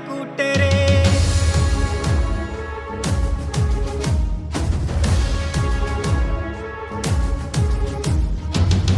കൂട്ടരെ.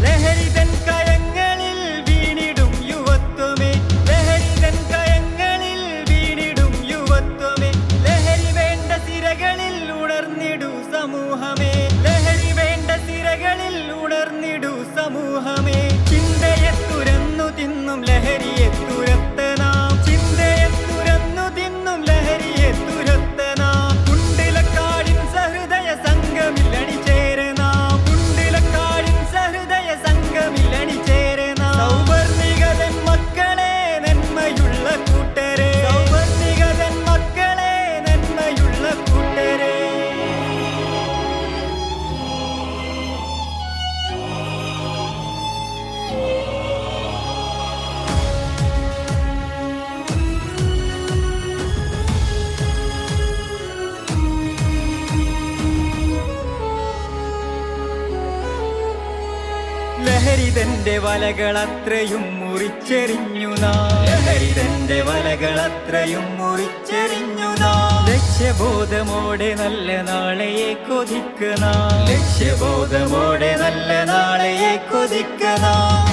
ലഹരിതൻ കയങ്ങളിൽ വീണിടും യുവത്വമേ, ലഹരിതൻ കയങ്ങളിൽ വീണിടും യുവത്വമേ. ലഹരി വേണ്ട സിരകളിൽ ഉണർന്നിടൂ സമൂഹമേ, ലഹരി വേണ്ട സിരകളിൽ ഉണർന്നിടൂ സമൂഹമേ. ചിന്തയെ തുരന്നു തിന്നും ലഹരിയെ തുരത്ത നാം, ചിന്തയെ തുരന്നു തിന്നും ലഹരിയെ തുരത്ത നാം. കുണ്ടിലക്കാടിൻ സഹൃദയ സംഘമിൽ അണിചേരനാം, കുണ്ടിലക്കാടിൻ സഹൃദയ സംഘമിൽ അണിചേരനാം. സൗവർണികതൻ മക്കളെ നന്മയുള്ള കൂട്ടരെ, സൗവർണികതൻ മക്കളെ നന്മയുള്ള കൂട്ടരെ. ലഹരിതന്റെ വലകളത്രയും മുറിച്ചെറിഞ്ഞു നാം, ലഹരിതന്റെ വലകളത്രയും മുറിച്ചെറിഞ്ഞു നാം. ലക്ഷ്യബോധമോടെ നല്ല നാളെയെ കൊതിക്കനാം, ലക്ഷ്യബോധമോടെ നല്ല നാളെയെ കൊതിക്കനാം.